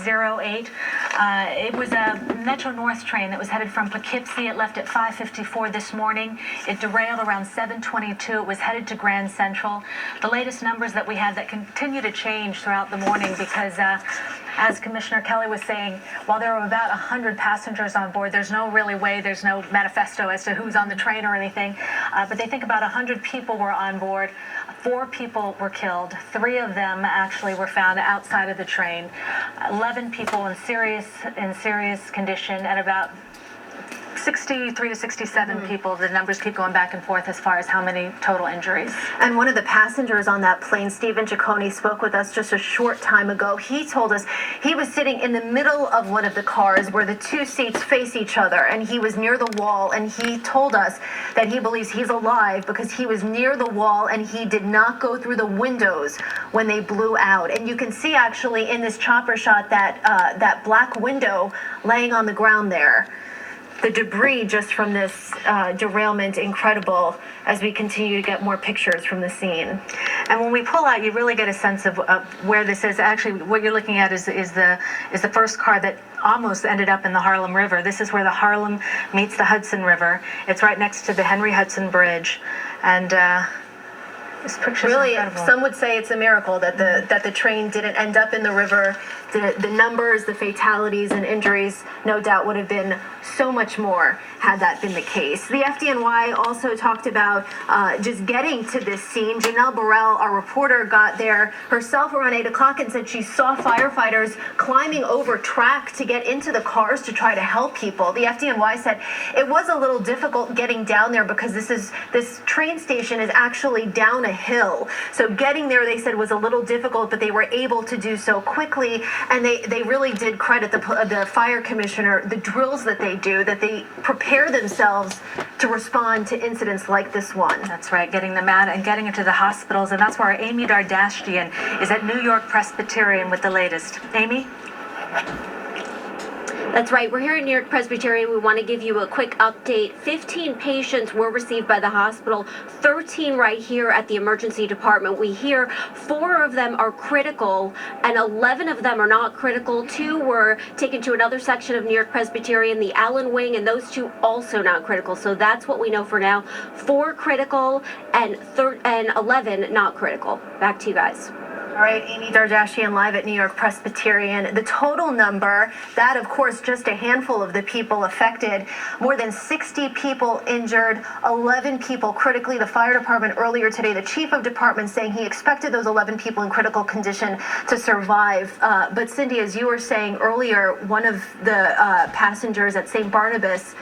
08. It was a Metro North train that was headed from Poughkeepsie. It left at 5:54 this morning. It derailed around 7:22. It was headed to Grand Central. The latest numbers that we had that continue to change throughout the morning because as Commissioner Kelly was saying, while there were about 100 passengers on board, there's no really way, there's no manifesto as to who's on the train or anything, but they think about 100 people were on board. 4 people were killed. 3 of them actually were found outside of the train. 11 people in serious condition, and about 63 to 67 people. The numbers keep going back and forth as far as how many total injuries. And one of the passengers on that plane, Stephen Ciccone, spoke with us just a short time ago. He told us he was sitting in the middle of one of the cars where the 2 seats face each other, and he was near the wall, and he told us that he believes he's alive because he was near the wall and he did not go through the windows when they blew out. And you can see actually in this chopper shot that that black window laying on the ground there. The debris just from this derailment, incredible, as we continue to get more pictures from the scene. And when we pull out, you really get a sense of where this is. Actually, what you're looking at is the first car that almost ended up in the Harlem River. This is where the Harlem meets the Hudson River. It's right next to the Henry Hudson Bridge, and this picture's really incredible. Some would say it's a miracle that the train didn't end up in the river. The numbers, the fatalities and injuries, no doubt would have been so much more had that been the case. The FDNY also talked about just getting to this scene. Janelle Burrell, our reporter, got there herself around 8 o'clock and said she saw firefighters climbing over track to get into the cars to try to help people. The FDNY said it was a little difficult getting down there because this train station is actually down a hill. So getting there, they said, was a little difficult, but they were able to do so quickly. And they really did credit the fire commissioner, the drills that they do, that they prepare themselves to respond to incidents like this one. That's right, getting them out and getting into the hospitals. And that's where our Amy Dardashtian is at New York Presbyterian with the latest. Amy? That's right. We're here at New York Presbyterian. We want to give you a quick update. 15 patients were received by the hospital, 13 right here at the emergency department. We hear 4 of them are critical and 11 of them are not critical. 2 were taken to another section of New York Presbyterian, the Allen Wing, and those 2 also not critical. So that's what we know for now. 4 critical and 11 not critical. Back to you guys. All right, Amy Dardashtian live at New York Presbyterian. The total number, that of course just a handful of the people affected, more than 60 people injured, 11 people critically. The fire department earlier today, the chief of department saying he expected those 11 people in critical condition to survive. But Cindy, as you were saying earlier, one of the passengers at St. Barnabas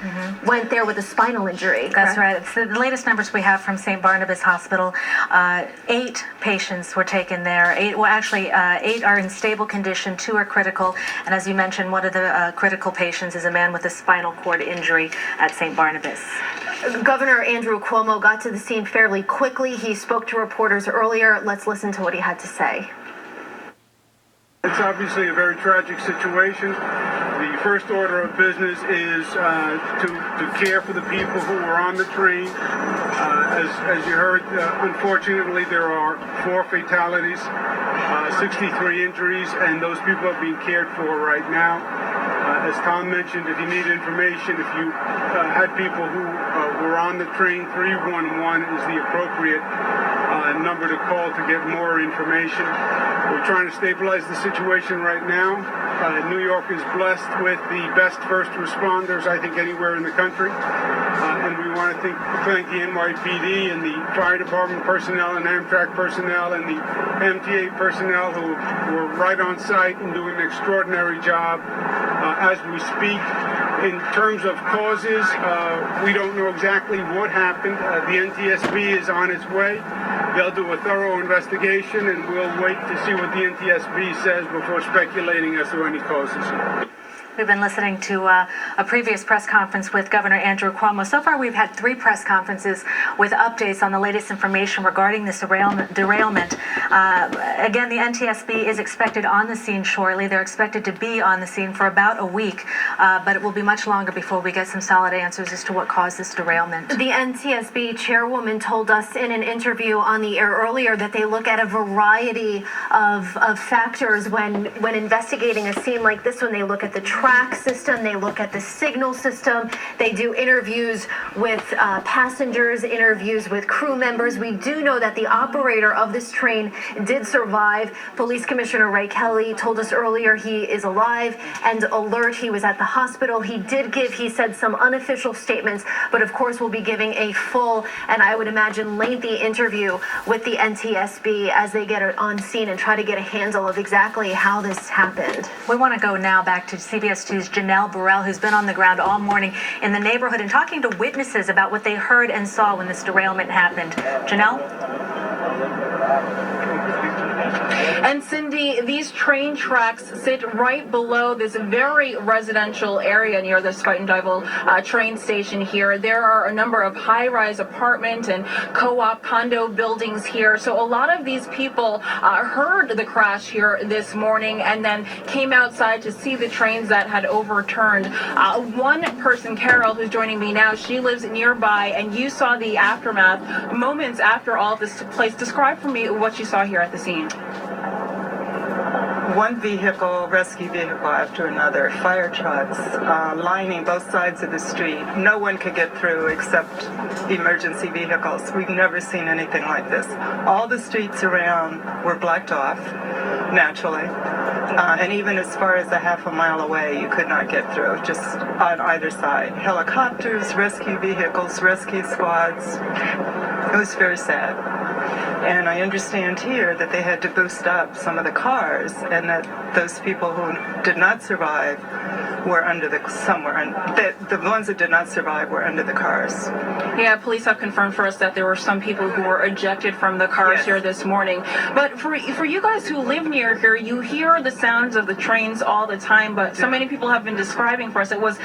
went there with a spinal injury. That's right. It's the latest numbers we have from St. Barnabas Hospital. 8 patients were taken there. 8 are in stable condition, 2 are critical, and as you mentioned, one of the critical patients is a man with a spinal cord injury at St. Barnabas. Governor Andrew Cuomo got to the scene fairly quickly. He spoke to reporters earlier. Let's listen to what he had to say. It's obviously a very tragic situation. The first order of business is to care for the people who were on the train. As you heard, unfortunately, there are 4 fatalities, 63 injuries, and those people are being cared for right now. As Tom mentioned, if you need information, if you had people who were on the train, 311 is the appropriate number to call to get more information. We're trying to stabilize the situation right now. New York is blessed with the best first responders, I think, anywhere in the country. And we want to thank the NYPD and the fire department personnel and Amtrak personnel and the MTA personnel who were right on site and doing an extraordinary job as we speak. In terms of causes, we don't know exactly what happened. The NTSB is on its way. They'll do a thorough investigation, and we'll wait to see what the NTSB says before speculating as to any causes. We've been listening to a previous press conference with Governor Andrew Cuomo. So far, we've had 3 press conferences with updates on the latest information regarding this derailment. Again, the NTSB is expected on the scene shortly. They're expected to be on the scene for about a week, but it will be much longer before we get some solid answers as to what caused this derailment. The NTSB chairwoman told us in an interview on the air earlier that they look at a variety of factors when investigating a scene like this one. They look at the track system, they look at the signal system, they do interviews with passengers, interviews with crew members. We do know that the operator of this train did survive. Police Commissioner Ray Kelly told us earlier he is alive and alert. He was at the hospital. He did give, he said, some unofficial statements, but of course we'll be giving a full and I would imagine lengthy interview with the NTSB as they get on scene and try to get a handle of exactly how this happened. We want to go now back to CBS 2's Janelle Burrell, who's been on the ground all morning in the neighborhood and talking to witnesses about what they heard and saw when this derailment happened. Janelle? And Cindy, these train tracks sit right below this very residential area near the Spuyten Duyvil train station here. There are a number of high-rise apartment and co-op condo buildings here. So a lot of these people heard the crash here this morning and then came outside to see the trains that had overturned. One person, Carol, who's joining me now, she lives nearby, and you saw the aftermath moments after all of this took place. Describe for me what you saw here at the scene. One vehicle, rescue vehicle after another, fire trucks lining both sides of the street. No one could get through except emergency vehicles. We've never seen anything like this. All the streets around were blocked off, naturally. And even as far as a half a mile away, you could not get through, just on either side. Helicopters, rescue vehicles, rescue squads. It was very sad. And I understand here that they had to boost up some of the cars and that those people who did not survive were under the the ones that did not survive were under the cars. Yeah, police have confirmed for us that there were some people who were ejected from the cars here this morning. But for you guys who live near here, you hear the sounds of the trains all the time, but so many people have been describing for us it was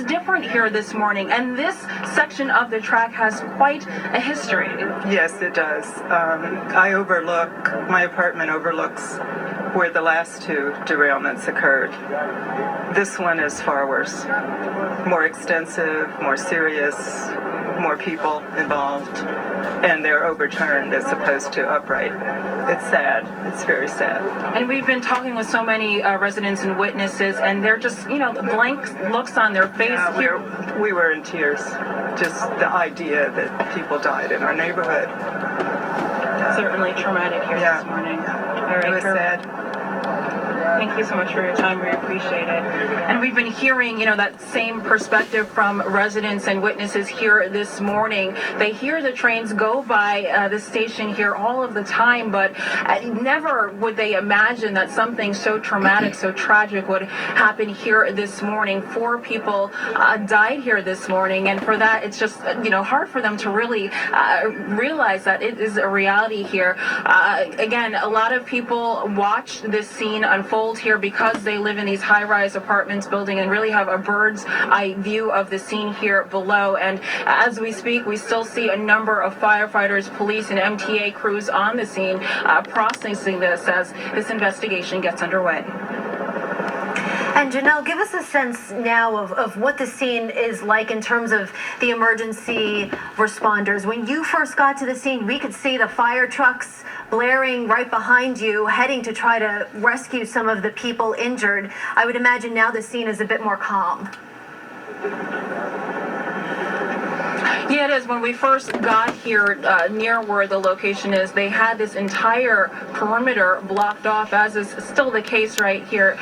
different here this morning, and this section of the track has quite a history. Yes, it does. My apartment overlooks where the last 2 derailments occurred. This one is far worse. More extensive, more serious, more people involved, and they're overturned as opposed to upright. It's sad. It's very sad. And we've been talking with so many residents and witnesses, and they're just, blank looks on their face here. We were in tears. Just the idea that people died in our neighborhood. Certainly traumatic here this morning. All right, it was sad. Thank you so much for your time. We appreciate it. And we've been hearing, that same perspective from residents and witnesses here this morning. They hear the trains go by the station here all of the time, but never would they imagine that something so traumatic, so tragic would happen here this morning. 4 people died here this morning, and for that, it's just, hard for them to really realize that it is a reality here. Again, a lot of people watch this scene unfold here because they live in these high-rise apartments building and really have a bird's eye view of the scene here below. And as we speak, we still see a number of firefighters, police, and MTA crews on the scene processing this as this investigation gets underway. And Janelle, give us a sense now of what the scene is like in terms of the emergency responders. When you first got to the scene, we could see the fire trucks blaring right behind you, heading to try to rescue some of the people injured. I would imagine now the scene is a bit more calm. Yeah, it is. When we first got here near where the location is, they had this entire perimeter blocked off, as is still the case right here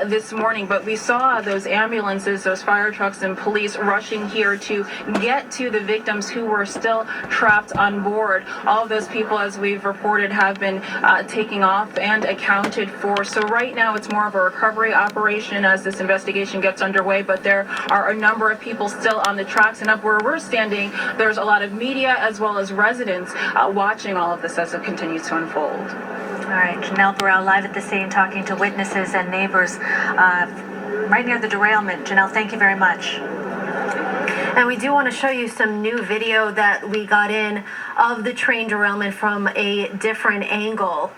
this morning. But we saw those ambulances, those fire trucks and police rushing here to get to the victims who were still trapped on board. All of those people, as we've reported, have been taking off and accounted for. So right now it's more of a recovery operation as this investigation gets underway, but there are a number of people still on the tracks, and up where we're standing, there's a lot of media as well as residents watching all of this as it continues to unfold. All right, Janelle Burrell live at the scene talking to witnesses and neighbors. right near the derailment. Janelle, thank you very much. And we do want to show you some new video that we got in of the train derailment from a different angle.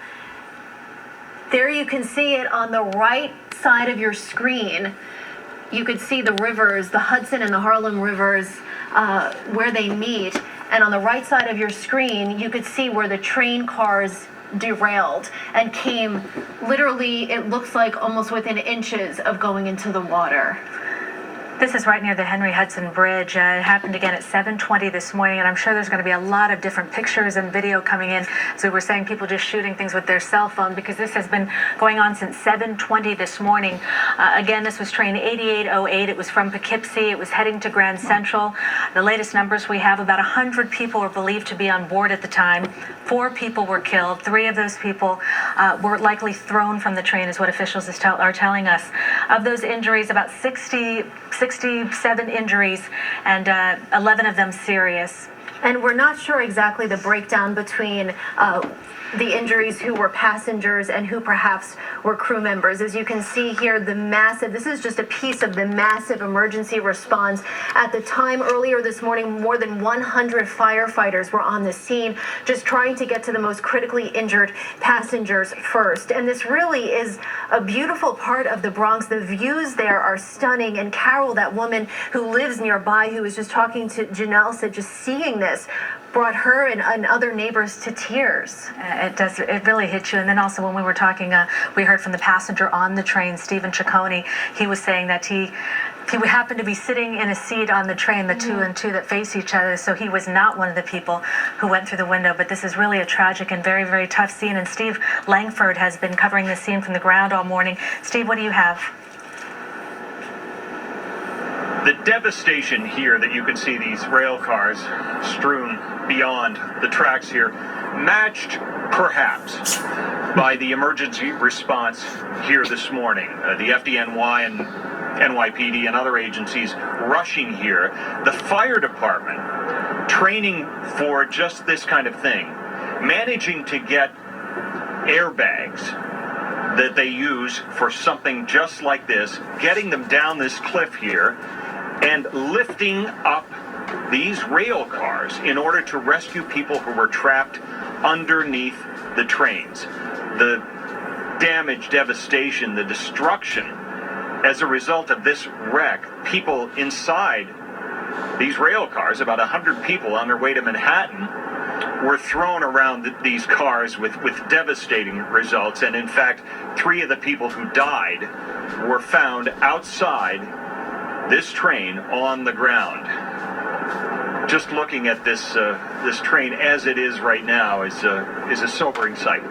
There you can see it on the right side of your screen. You could see the rivers, the Hudson and the Harlem rivers, where they meet. And on the right side of your screen, you could see where the train cars derailed and came literally, it looks like almost within inches of going into the water. This is right near the Henry Hudson Bridge. It happened again at 7:20 this morning, and I'm sure there's going to be a lot of different pictures and video coming in. So we're saying people just shooting things with their cell phone, because this has been going on since 7:20 this morning. Again, this was train 8808. It was from Poughkeepsie. It was heading to Grand Central. The latest numbers we have, about 100 people were believed to be on board at the time. 4 people were killed. 3 of those people were likely thrown from the train, is what officials are telling us. Of those injuries, about 67 injuries, and 11 of them serious. And we're not sure exactly the breakdown between the injuries who were passengers and who perhaps were crew members. As you can see here, this is just a piece of the massive emergency response. At the time earlier this morning, more than 100 firefighters were on the scene, just trying to get to the most critically injured passengers first. And this really is a beautiful part of the Bronx. The views there are stunning. And Carol, that woman who lives nearby, who was just talking to Janelle, said just seeing this brought her and other neighbors to tears. It does. It really hits you. And then also when we were talking, we heard from the passenger on the train, Stephen Ciccone. He was saying that he happened to be sitting in a seat on the train, the 2 and 2 that face each other, so he was not one of the people who went through the window. But this is really a tragic and very, very tough scene. And Steve Langford has been covering this scene from the ground all morning. Steve, what do you have? The devastation here that you can see, these rail cars strewn beyond the tracks here, matched perhaps by the emergency response here this morning. The FDNY and NYPD and other agencies rushing here. The fire department training for just this kind of thing, managing to get airbags that they use for something just like this, getting them down this cliff here, and lifting up these rail cars in order to rescue people who were trapped underneath the trains. The damage, devastation, the destruction as a result of this wreck, people inside these rail cars, about 100 people on their way to Manhattan, were thrown around these cars with devastating results. And in fact, 3 of the people who died were found outside this train on the ground. Just looking at this train as it is right now is a sobering sight.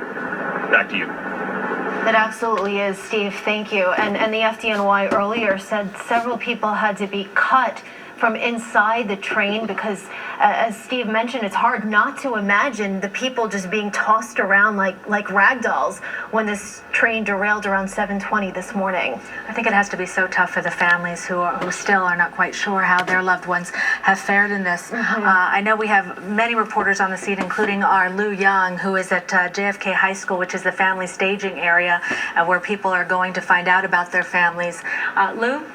Back to you. It absolutely is, Steve. Thank you. And the FDNY earlier said several people had to be cut from inside the train because, as Steve mentioned, it's hard not to imagine the people just being tossed around like rag dolls when this train derailed around 7:20 this morning. I think it has to be so tough for the families who still are not quite sure how their loved ones have fared in this. I know we have many reporters on the scene, including our Lou Young, who is at JFK High School, which is the family staging area where people are going to find out about their families. Lou?